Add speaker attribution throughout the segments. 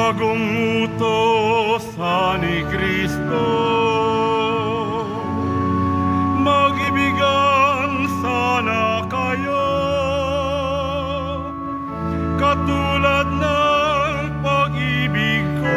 Speaker 1: bagong utos ni Kristo. Mag-ibigan sana kayo, katulad ng pag-ibig ko.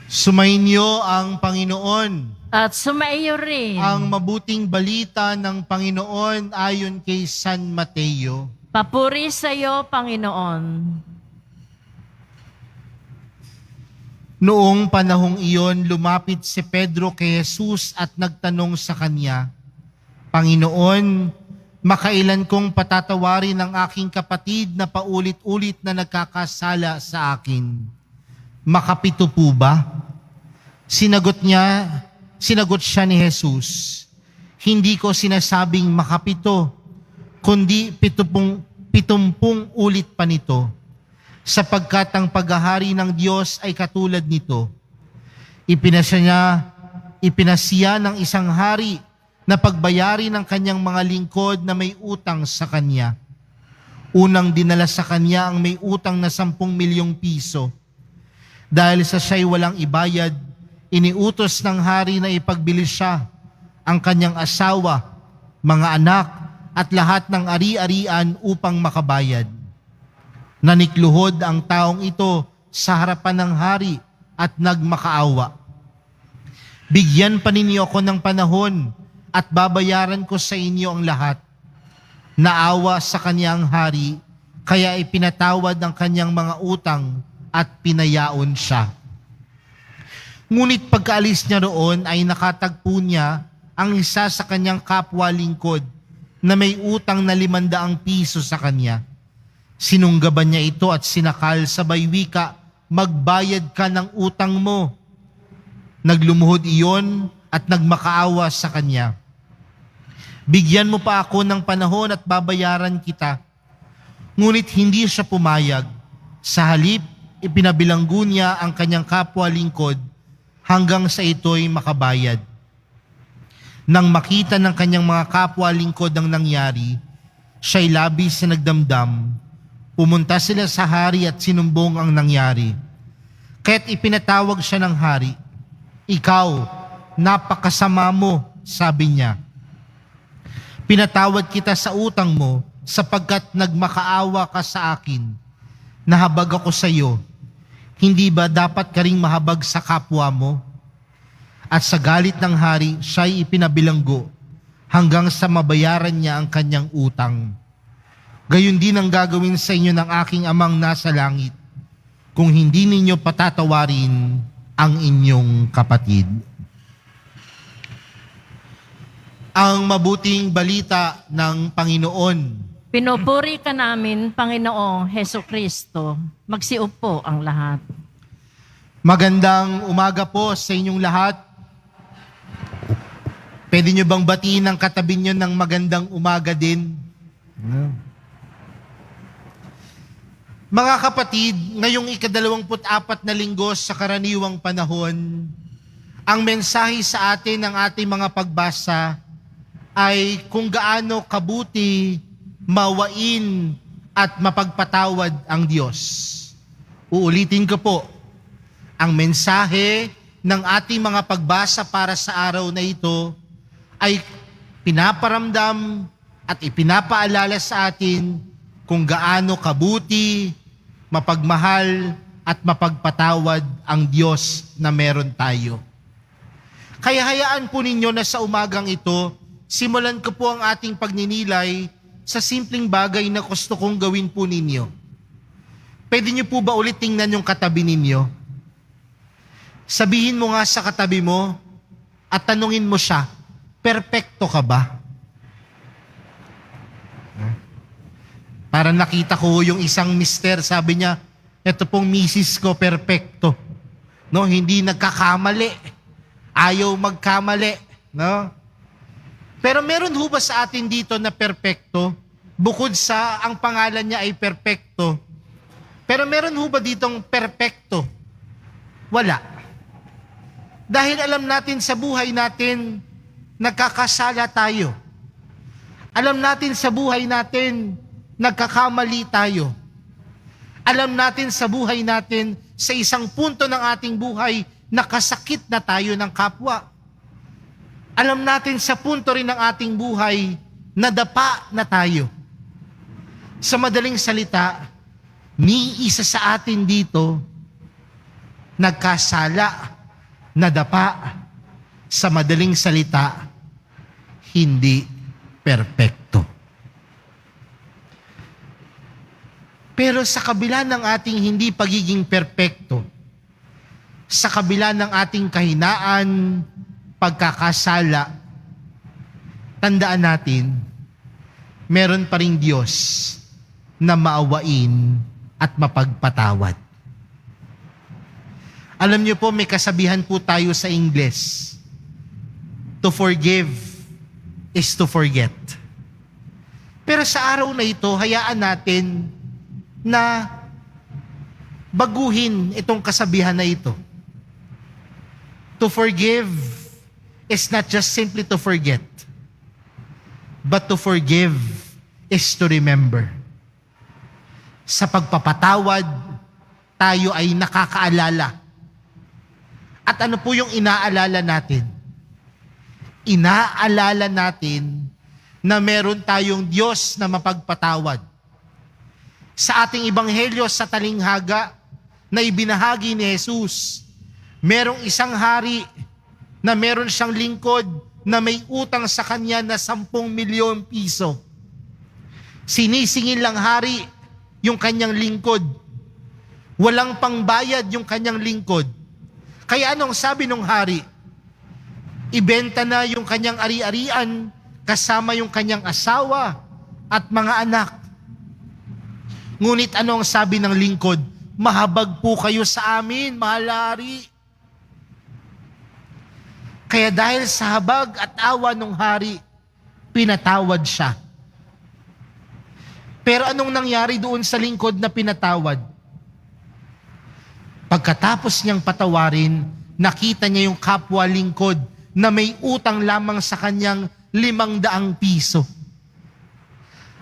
Speaker 2: Sumainyo ang Panginoon.
Speaker 3: At sumaiyo rin.
Speaker 2: Ang mabuting balita ng Panginoon ayon kay San Mateo.
Speaker 3: Papuri sa iyo, Panginoon.
Speaker 2: Noong panahong iyon, lumapit si Pedro kay Jesus at nagtanong sa kanya, Panginoon, makailan kong patatawarin ang aking kapatid na paulit-ulit na nagkakasala sa akin? Makapito po ba? Sinagot siya ni Jesus, hindi ko sinasabing makapito, kundi 70 ulit pa nito, sapagkat ang paghahari ng Diyos ay katulad nito. Ipinasiya ng isang hari na pagbayari ng kanyang mga lingkod na may utang sa kanya. Unang dinala sa kanya ang may utang na 10 milyong piso. Dahil sa siya'y walang ibayad, iniutos ng hari na ipagbili siya, ang kanyang asawa, mga anak, at lahat ng ari-arian upang makabayad. Nanikluhod ang taong ito sa harapan ng hari at nagmakaawa. Bigyan pa ninyo ako ng panahon at babayaran ko sa inyo ang lahat. Naawa sa kanyang hari, kaya ipinatawad ang kanyang mga utang at pinayaon siya. Ngunit pagkaalis niya roon ay nakatagpo niya ang isa sa kanyang kapwa lingkod na may utang na 500 piso sa kanya. Sinunggaban niya ito at sinakal sabay wika, magbayad ka ng utang mo. Naglumuhod iyon at nagmakaawa sa kanya. Bigyan mo pa ako ng panahon at babayaran kita. Ngunit hindi siya pumayag. Sa halip, ipinabilanggo niya ang kanyang kapwa lingkod hanggang sa ito'y makabayad. Nang makita ng kanyang mga kapwa lingkod ang nangyari, siya'y labis na nagdamdam. Pumunta sila sa hari at sinumbong ang nangyari. Kaya't ipinatawag siya ng hari. Ikaw, napakasama mo, sabi niya. Pinatawad kita sa utang mo sapagkat nagmakaawa ka sa akin. Nahabag ako sa iyo. Hindi ba dapat ka ring mahabag sa kapwa mo? At sa galit ng hari, siya'y ipinabilanggo hanggang sa mabayaran niya ang kanyang utang. Gayon din ang gagawin sa inyo ng aking amang nasa langit kung hindi ninyo patatawarin ang inyong kapatid. Ang mabuting balita ng Panginoon.
Speaker 3: Pinupuri ka namin, Panginoong Heso Kristo. Magsiupo ang lahat.
Speaker 2: Magandang umaga po sa inyong lahat. Pwede nyo bang batiin ang katabi nyo ng magandang umaga din? Mga kapatid, ngayong ika-24 na linggo sa karaniwang panahon, ang mensahe sa atin ng ating mga pagbasa ay kung gaano kabuti, mawain at mapagpatawad ang Diyos. Uulitin ko po, ang mensahe ng ating mga pagbasa para sa araw na ito ay pinaparamdam at ipinapaalala sa atin kung gaano kabuti, mapagmahal at mapagpatawad ang Diyos na meron tayo. Kaya hayaan po ninyo na sa umagang ito, simulan ko po ang ating pagninilay sa simpleng bagay na gusto kong gawin po ninyo. Pwede niyo po ba ulit tingnan yung katabi ninyo? Sabihin mo nga sa katabi mo at tanungin mo siya, perpekto ka ba? Para nakita ko yung isang mister, sabi niya, ito pong misis ko, perfecto. No, hindi nagkakamali. Ayaw magkamali. No? Pero meron ho ba sa atin dito na perfecto? Bukod sa ang pangalan niya ay perfecto. Pero meron ho ba ditong perfecto? Wala. Dahil alam natin sa buhay natin, nagkakasala tayo. Alam natin sa buhay natin, nagkakamali tayo. Alam natin sa buhay natin, sa isang punto ng ating buhay, nakasakit na tayo ng kapwa. Alam natin sa punto rin ng ating buhay, nadapa na tayo. Sa madaling salita, ni isa sa atin dito, nagkasala, nadapa, sa madaling salita, hindi perpekto. Pero sa kabila ng ating hindi pagiging perpekto, sa kabila ng ating kahinaan, pagkakasala, tandaan natin, meron pa ring Diyos na maawain at mapagpatawad. Alam niyo po, may kasabihan po tayo sa Ingles, to forgive is to forget. Pero sa araw na ito, hayaan natin na baguhin itong kasabihan na ito. To forgive is not just simply to forget, but to forgive is to remember. Sa pagpapatawad, tayo ay nakakaalala. At ano po yung inaalala natin? Inaalala natin na meron tayong Diyos na mapagpatawad. Sa ating ebanghelyo sa talinghaga na ibinahagi ni Jesus, merong isang hari na meron siyang lingkod na may utang sa kanya na 10 milyon piso. Sinisingil lang hari yung kanyang lingkod. Walang pangbayad yung kanyang lingkod. Kaya anong sabi ng hari? Ibenta na yung kanyang ari-arian kasama yung kanyang asawa at mga anak. Ngunit ano ang sabi ng lingkod? Mahabag po kayo sa amin, mahal na hari. Kaya dahil sa habag at awa ng hari, pinatawad siya. Pero anong nangyari doon sa lingkod na pinatawad? Pagkatapos niyang patawarin, nakita niya yung kapwa lingkod na may utang lamang sa kanyang 500 piso.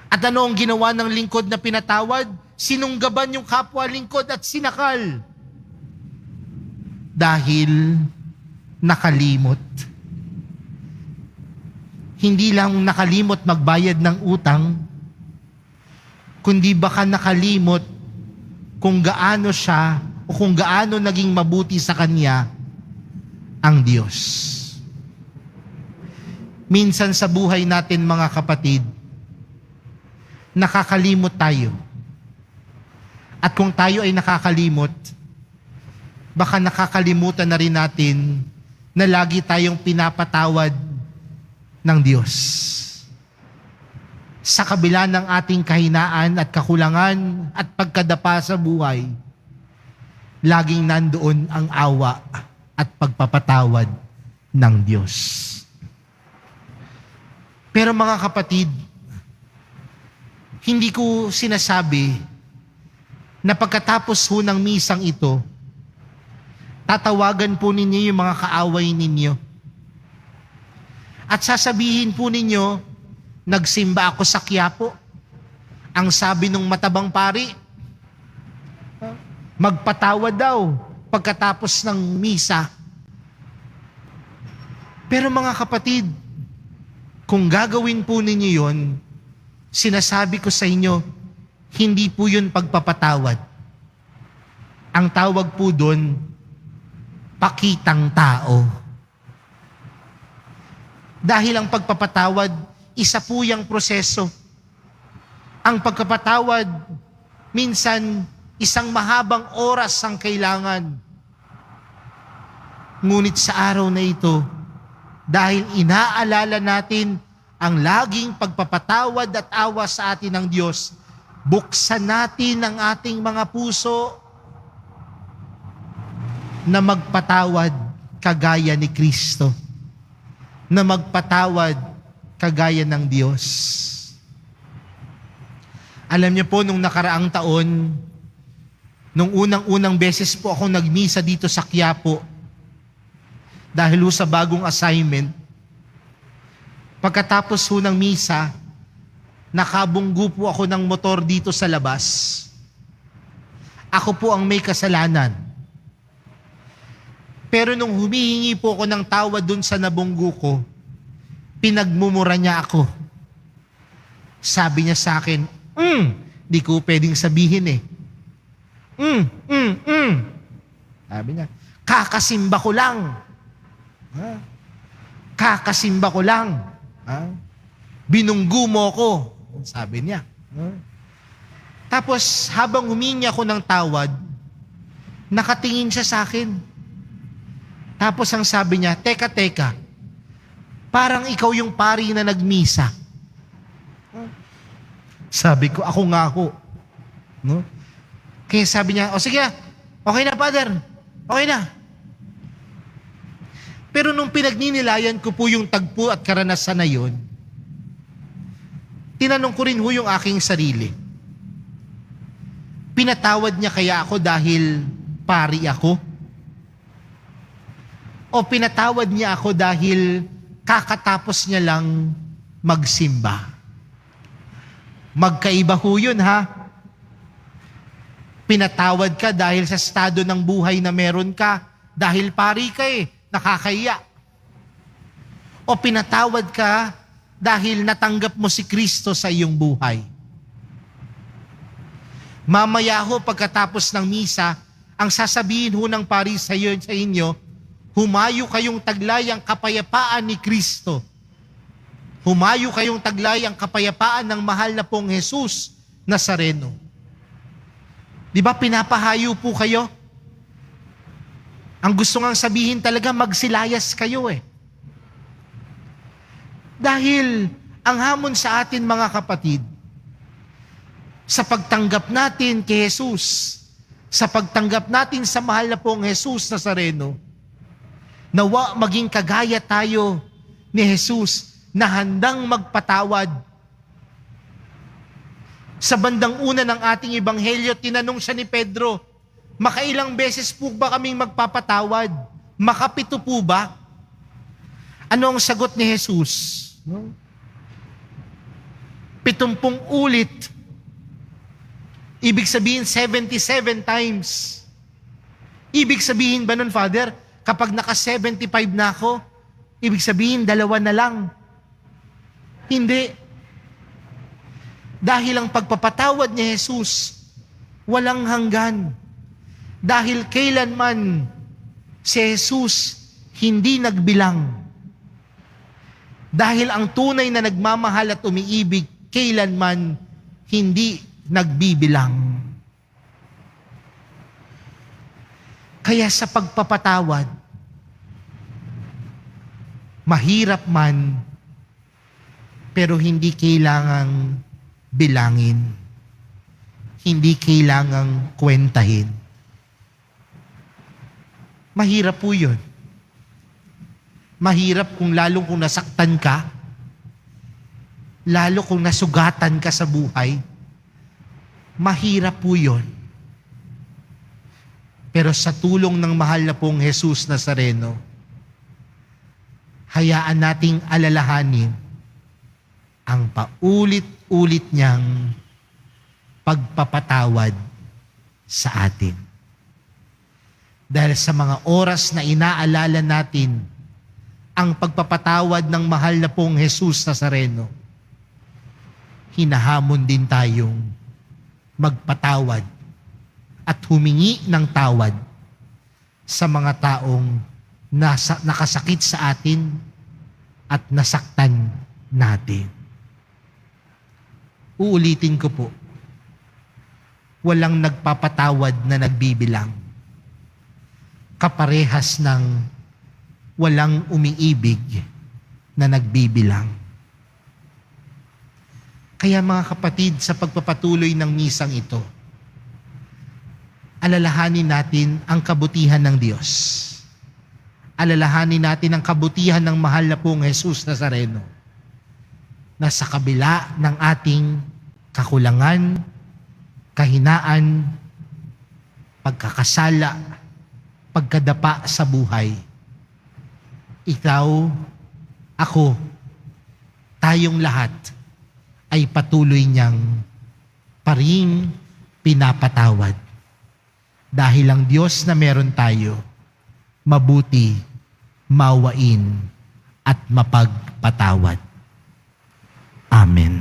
Speaker 2: At ano ang ginawa ng lingkod na pinatawad? Sinunggaban yung kapwa lingkod at sinakal. Dahil nakalimot. Hindi lang nakalimot magbayad ng utang, kundi baka nakalimot kung gaano siya o kung gaano naging mabuti sa kanya ang Diyos. Minsan sa buhay natin, mga kapatid, nakakalimot tayo. At kung tayo ay nakakalimot, baka nakakalimutan na rin natin na lagi tayong pinapatawad ng Diyos. Sa kabila ng ating kahinaan at kakulangan at pagkadapa sa buhay, laging nandoon ang awa at pagpapatawad ng Diyos. Pero mga kapatid, hindi ko sinasabi na pagkatapos ho ng misang ito, tatawagan po ninyo yung mga kaaway ninyo. At sasabihin po ninyo, nagsimba ako sa Quiapo. Ang sabi nung matabang pari, magpatawad daw pagkatapos ng misa. Pero mga kapatid, kung gagawin po ninyo yon, sinasabi ko sa inyo, hindi po yun pagpapatawad. Ang tawag po doon, pakitang tao. Dahil ang pagpapatawad, isa po yung proseso. Ang pagpapatawad, minsan, isang mahabang oras ang kailangan. Ngunit sa araw na ito, dahil inaalala natin ang laging pagpapatawad at awa sa atin ng Diyos, buksan natin ang ating mga puso na magpatawad kagaya ni Kristo, na magpatawad kagaya ng Diyos. Alam niyo po, nung nakaraang taon, nung unang-unang beses po ako nagmisa dito sa Quiapo, dahil ho sa bagong assignment, pagkatapos ho ng misa, nakabunggo po ako ng motor dito sa labas. Ako po ang may kasalanan. Pero nung humihingi po ako ng tawad dun sa nabunggo ko, pinagmumura niya ako. Sabi niya sa akin, di ko pwedeng sabihin eh. Sabi niya, kakasimba ko lang. Kakasimba ko lang. Binunggu mo ko. Sabi niya. Tapos habang humingi ako ng tawad, nakatingin siya sa akin. Tapos ang sabi niya, teka, parang ikaw yung pari na nagmisa. Sabi ko, ako nga ako. No? Kaya sabi niya, o sige, okay na, Father. Okay na. Pero nung pinagninilayan ko po yung tagpo at karanasan na yun, tinanong ko rin ho yung aking sarili. Pinatawad niya kaya ako dahil pari ako? O pinatawad niya ako dahil kakatapos niya lang magsimba? Magkaiba ho yun, ha? Pinatawad ka dahil sa estado ng buhay na meron ka, dahil pari ka eh, nakakahiya. O pinatawad ka dahil natanggap mo si Kristo sa iyong buhay. Mamaya ho, pagkatapos ng misa, ang sasabihin ho ng pari sa inyo, humayo kayong taglay ang kapayapaan ni Kristo. Humayo kayong taglay ang kapayapaan ng mahal na pong Jesus Nazareno. Di ba pinapahayo po kayo? Ang gusto ngang sabihin talaga, magsilayas kayo eh. Dahil ang hamon sa atin mga kapatid, sa pagtanggap natin kay Jesus, sa pagtanggap natin sa mahal na pong Jesus Nazareno, nawa maging kagaya tayo ni Jesus na handang magpatawad. Sa bandang una ng ating ebanghelyo, tinanong siya ni Pedro, makailang beses po ba kaming magpapatawad? Makapito po ba? Ano ang sagot ni Jesus? 70 ulit. Ibig sabihin 77 times. Ibig sabihin ba nun, Father, kapag naka-75 na ako, ibig sabihin 2 na lang? Hindi. Dahil ang pagpapatawad ni Jesus, walang hanggan. Dahil kailanman si Jesus hindi nagbilang. Dahil ang tunay na nagmamahal at umiibig, kailanman hindi nagbibilang. Kaya sa pagpapatawad, mahirap man, pero hindi kailangang bilangin. Hindi kailangang kwentahin. Mahirap po yun. Mahirap lalong kung nasaktan ka, lalo kung nasugatan ka sa buhay. Mahirap po yun. Pero sa tulong ng mahal na pong Jesus Nazareno, hayaan nating alalahanin ang paulit-ulit niyang pagpapatawad sa atin. Dahil sa mga oras na inaalala natin ang pagpapatawad ng mahal na pong Jesus Nazareno, hinahamon din tayong magpatawad at humingi ng tawad sa mga taong nakasakit sa atin at nasaktan natin. Uulitin ko po, walang nagpapatawad na nagbibilang. Kaparehas ng walang umiibig na nagbibilang. Kaya mga kapatid, sa pagpapatuloy ng misang ito, alalahanin natin ang kabutihan ng Diyos. Alalahanin natin ang kabutihan ng mahal na pong Jesus Nazareno, na sa kabila ng ating kakulangan, kahinaan, pagkakasala, pagkadapa sa buhay, ikaw, ako, tayong lahat ay patuloy niyang paring pinapatawad. Dahil ang Diyos na meron tayo, mabuti, mawain, at mapagpatawad. Amen.